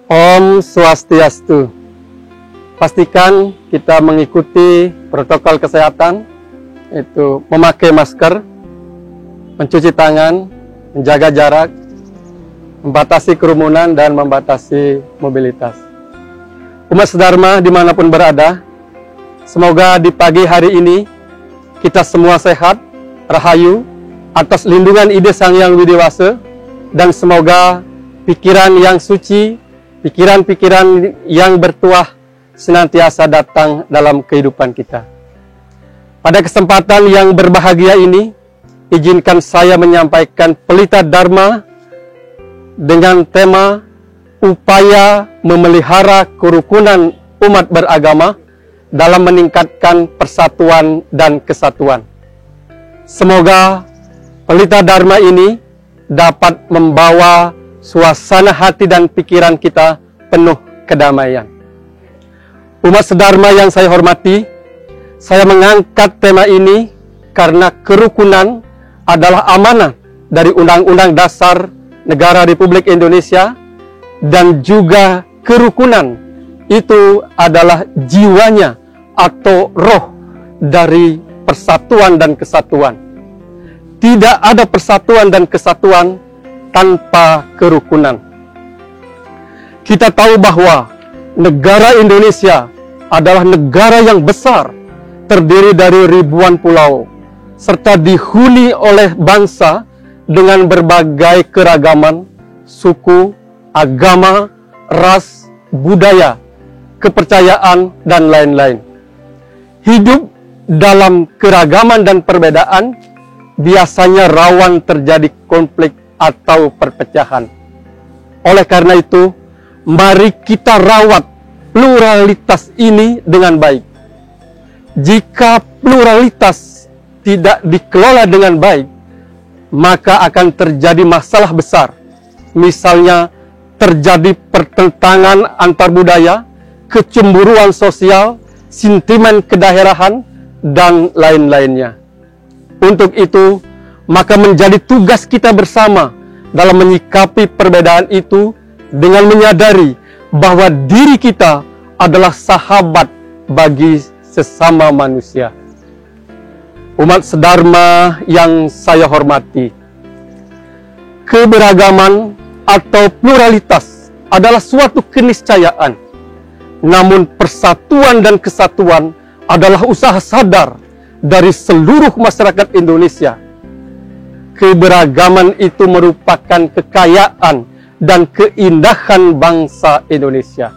Om Swastiastu. Pastikan kita mengikuti protokol kesehatan, yaitu memakai masker, mencuci tangan, menjaga jarak, membatasi kerumunan, dan membatasi mobilitas. Umat sedharma dimanapun berada, semoga di pagi hari ini kita semua sehat, rahayu, atas lindungan ide Sang Hyang Widewasa, dan semoga pikiran yang suci, pikiran-pikiran yang bertuah senantiasa datang dalam kehidupan kita. Pada kesempatan yang berbahagia ini, izinkan saya menyampaikan pelita Dharma dengan tema upaya memelihara kerukunan umat beragama dalam meningkatkan persatuan dan kesatuan. Semoga pelita Dharma ini dapat membawa suasana hati dan pikiran kita penuh kedamaian. Umat sedharma yang saya hormati, saya mengangkat tema ini karena kerukunan adalah amanah dari Undang-Undang Dasar Negara Republik Indonesia, dan juga kerukunan itu adalah jiwanya atau roh dari persatuan dan kesatuan. Tidak ada persatuan dan kesatuan tanpa kerukunan. Kita tahu bahwa negara Indonesia adalah negara yang besar, terdiri dari ribuan pulau, serta dihuni oleh bangsa dengan berbagai keragaman, suku, agama, ras, budaya, kepercayaan, dan lain-lain. Hidup dalam keragaman dan perbedaan biasanya rawan terjadi konflik atau perpecahan. Oleh karena itu, mari kita rawat pluralitas ini dengan baik. Jika pluralitas tidak dikelola dengan baik, maka akan terjadi masalah besar. Misalnya, terjadi pertentangan antar budaya, kecemburuan sosial, sentimen kedaerahan, dan lain-lainnya. Untuk itu, maka menjadi tugas kita bersama dalam menyikapi perbedaan itu dengan menyadari bahwa diri kita adalah sahabat bagi sesama manusia. Umat sedharma yang saya hormati, keberagaman atau pluralitas adalah suatu keniscayaan. Namun persatuan dan kesatuan adalah usaha sadar dari seluruh masyarakat Indonesia. Keberagaman itu merupakan kekayaan dan keindahan bangsa Indonesia.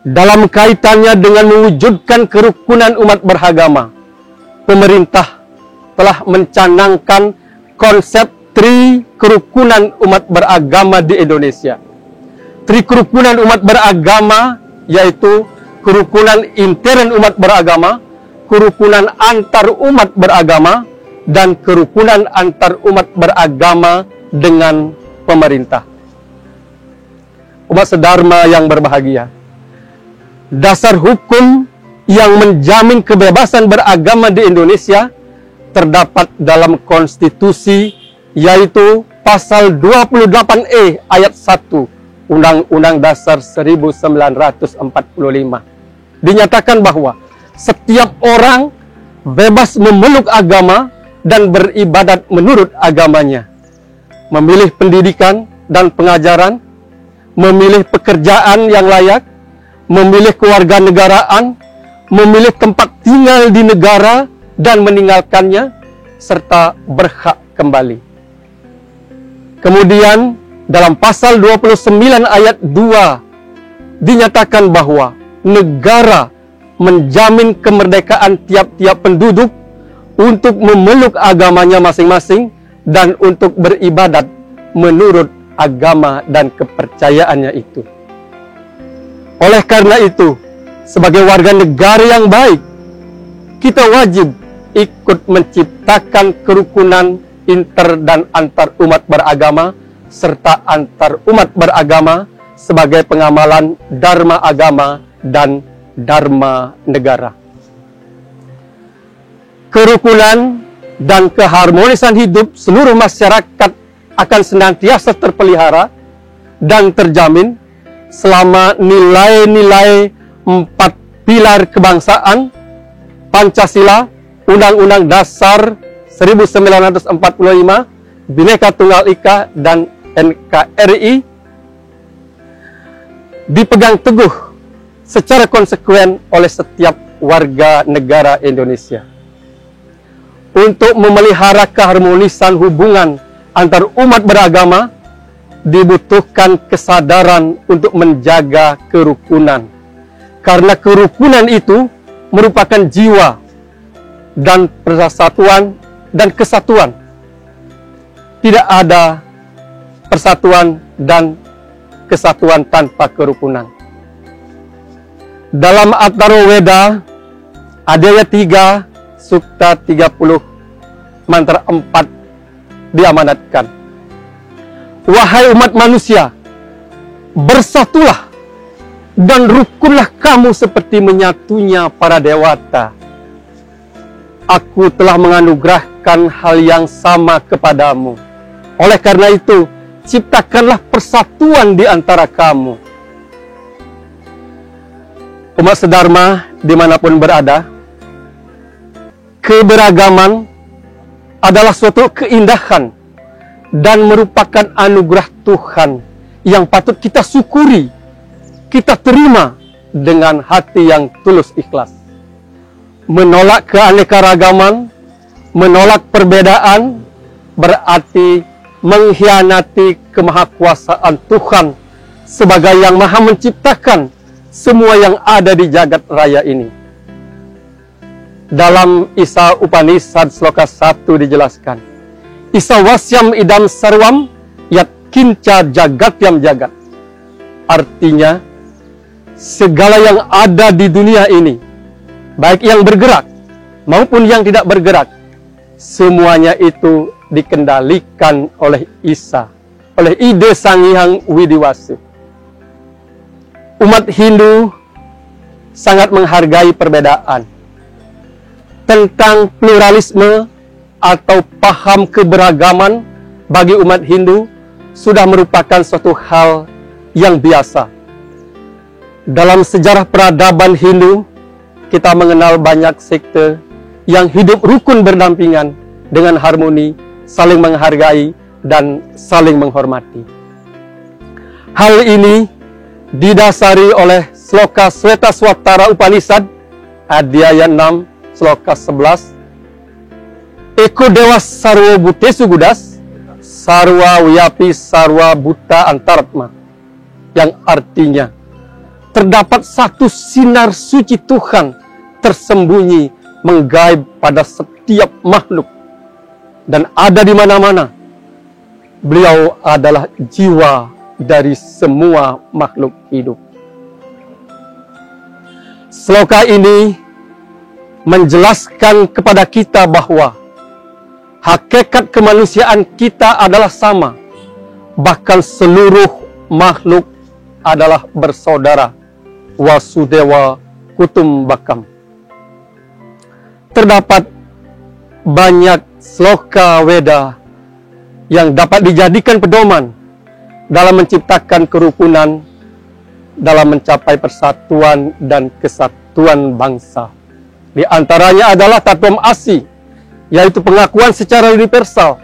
Dalam kaitannya dengan mewujudkan kerukunan umat beragama, pemerintah telah mencanangkan konsep Tri Kerukunan Umat Beragama di Indonesia. Tri Kerukunan Umat Beragama yaitu kerukunan intern umat beragama, kerukunan antar umat beragama, dan kerukunan antar umat beragama dengan pemerintah. Umat sedharma yang berbahagia, dasar hukum yang menjamin kebebasan beragama di Indonesia terdapat dalam konstitusi, yaitu pasal 28E ayat 1 Undang-Undang Dasar 1945. Dinyatakan bahwa setiap orang bebas memeluk agama dan beribadat menurut agamanya, memilih pendidikan dan pengajaran, memilih pekerjaan yang layak, memilih kewarganegaraan, memilih tempat tinggal di negara dan meninggalkannya, serta berhak kembali. Kemudian dalam pasal 29 ayat 2 dinyatakan bahwa negara menjamin kemerdekaan tiap-tiap penduduk untuk memeluk agamanya masing-masing dan untuk beribadat menurut agama dan kepercayaannya itu. Oleh karena itu, sebagai warga negara yang baik, kita wajib ikut menciptakan kerukunan inter dan antar umat beragama serta antar umat beragama sebagai pengamalan dharma agama dan dharma negara. Kerukunan dan keharmonisan hidup seluruh masyarakat akan senantiasa terpelihara dan terjamin selama nilai-nilai 4 pilar kebangsaan, Pancasila, Undang-Undang Dasar 1945, Bhinneka Tunggal Ika, dan NKRI dipegang teguh secara konsekuen oleh setiap warga negara Indonesia. Untuk memelihara keharmonisan hubungan antar umat beragama, dibutuhkan kesadaran untuk menjaga kerukunan. Karena kerukunan itu merupakan jiwa dan persatuan dan kesatuan. Tidak ada persatuan dan kesatuan tanpa kerukunan. Dalam Atharvaveda, Adhyaya 3, Sukta 30, mantra 4 diamanatkan. Wahai umat manusia, bersatulah dan rukunlah kamu seperti menyatunya para dewata. Aku telah menganugerahkan hal yang sama kepadamu. Oleh karena itu, ciptakanlah persatuan di antara kamu. Umat sedharma dimanapun berada, keberagaman adalah suatu keindahan dan merupakan anugerah Tuhan yang patut kita syukuri, kita terima dengan hati yang tulus ikhlas. Menolak keanekaragaman, menolak perbedaan, berarti mengkhianati kemahakuasaan Tuhan sebagai yang maha menciptakan semua yang ada di jagat raya ini. Dalam Isa Upanishad Sloka 1 dijelaskan, Isa wasyam idam sarwam yat kinca jagatyam jagat. Artinya, segala yang ada di dunia ini, baik yang bergerak maupun yang tidak bergerak, semuanya itu dikendalikan oleh Isa, oleh Ide Sang Hyang Widiwasi. Umat Hindu sangat menghargai perbedaan. Tentang pluralisme atau paham keberagaman bagi umat Hindu sudah merupakan suatu hal yang biasa. Dalam sejarah peradaban Hindu, kita mengenal banyak sekte yang hidup rukun berdampingan dengan harmoni, saling menghargai, dan saling menghormati. Hal ini didasari oleh Sloka Svetaswatara Upanishad, Adhyaya 6, Sloka 11, Eko Dewas Sarwa Bhutesu Gudas, Sarwa Wiyapi Sarwa Bhuta Antaratma, yang artinya terdapat satu sinar suci Tuhan tersembunyi menggaib pada setiap makhluk dan ada di mana-mana. Beliau adalah jiwa dari semua makhluk hidup. Sloka ini menjelaskan kepada kita bahwa hakikat kemanusiaan kita adalah sama, bahkan seluruh makhluk adalah bersaudara. Wasudewa Kutumbakam. Terdapat banyak sloka Weda yang dapat dijadikan pedoman dalam menciptakan kerukunan, dalam mencapai persatuan dan kesatuan bangsa. Di antaranya adalah Tatvam Asi, yaitu pengakuan secara universal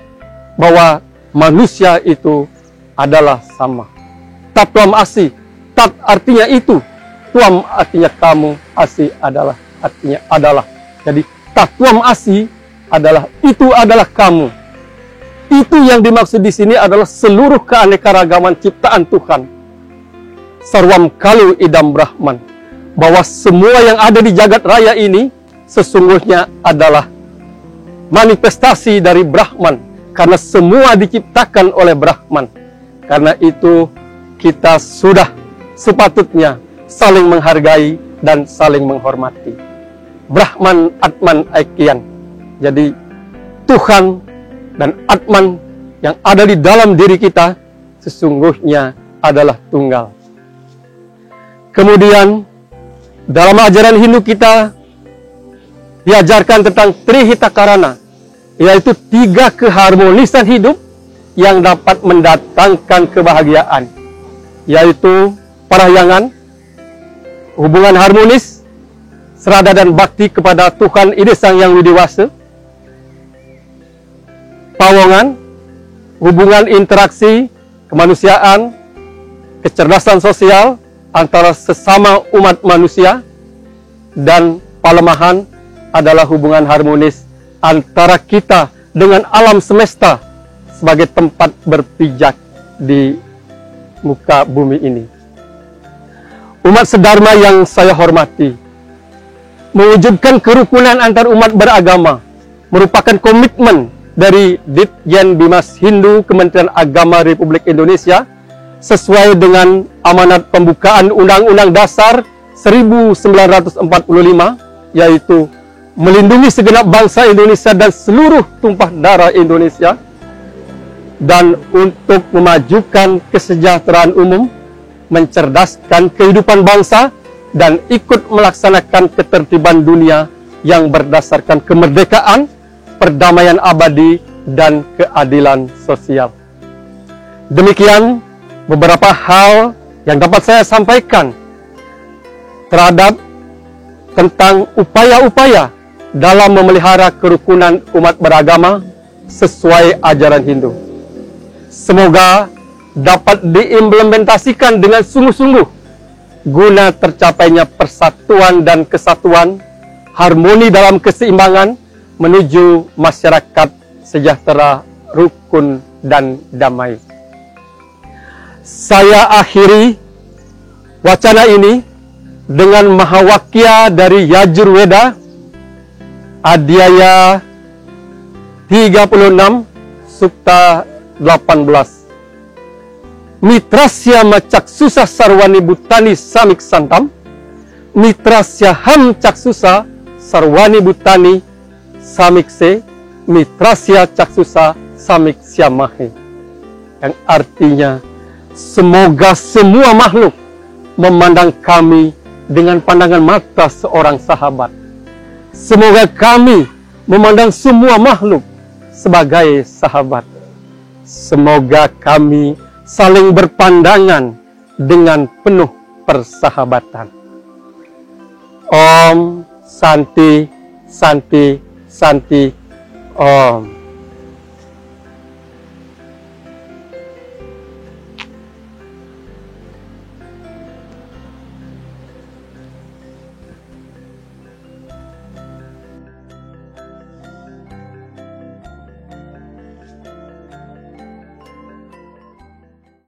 bahwa manusia itu adalah sama. Tatvam Asi, tat artinya itu, tuam artinya kamu, asi adalah artinya adalah. Jadi Tatvam Asi adalah itu adalah kamu. Itu yang dimaksud di sini adalah seluruh keanekaragaman ciptaan Tuhan. Sarwam kalu idam Brahman. bahwa semua yang ada di jagat raya ini sesungguhnya adalah manifestasi dari Brahman, karena semua diciptakan oleh Brahman. Karena itu kita sudah sepatutnya saling menghargai dan saling menghormati. Brahman, Atman, Aikian. Jadi Tuhan dan Atman yang ada di dalam diri kita sesungguhnya adalah tunggal. Kemudian dalam ajaran Hindu kita diajarkan tentang Trihitakarana, yaitu 3 keharmonisan hidup yang dapat mendatangkan kebahagiaan, yaitu parahyangan, hubungan harmonis, serada dan bakti kepada Tuhan Ide Sang Yang Widiwasa, pawongan, hubungan interaksi, kemanusiaan, kecerdasan sosial antara sesama umat manusia, dan palemahan adalah hubungan harmonis antara kita dengan alam semesta sebagai tempat berpijak di muka bumi ini. Umat sedharma yang saya hormati, mewujudkan kerukunan antar umat beragama merupakan komitmen dari Ditjen Bimas Hindu Kementerian Agama Republik Indonesia sesuai dengan amanat pembukaan Undang-Undang Dasar 1945, yaitu melindungi segenap bangsa Indonesia dan seluruh tumpah darah Indonesia, dan untuk memajukan kesejahteraan umum, mencerdaskan kehidupan bangsa, dan ikut melaksanakan ketertiban dunia yang berdasarkan kemerdekaan, perdamaian abadi, dan keadilan sosial. Demikian beberapa hal yang dapat saya sampaikan terhadap tentang upaya-upaya dalam memelihara kerukunan umat beragama sesuai ajaran Hindu. Semoga dapat diimplementasikan dengan sungguh-sungguh guna tercapainya persatuan dan kesatuan, harmoni dalam keseimbangan menuju masyarakat sejahtera, rukun, dan damai. Saya akhiri wacana ini dengan Mahawakya dari Yajurveda, Adhyaya 36, Sukta 18. Mitrasya macaksusa sarwani bhutani samik santam, mitrasya ham caksusa sarwani bhutani samikse, mitrasya caksusa samik syamahe. Yang artinya, semoga semua makhluk memandang kami dengan pandangan mata seorang sahabat. Semoga kami memandang semua makhluk sebagai sahabat. Semoga kami saling berpandangan dengan penuh persahabatan. Om Santi, Santi, Santi, Om.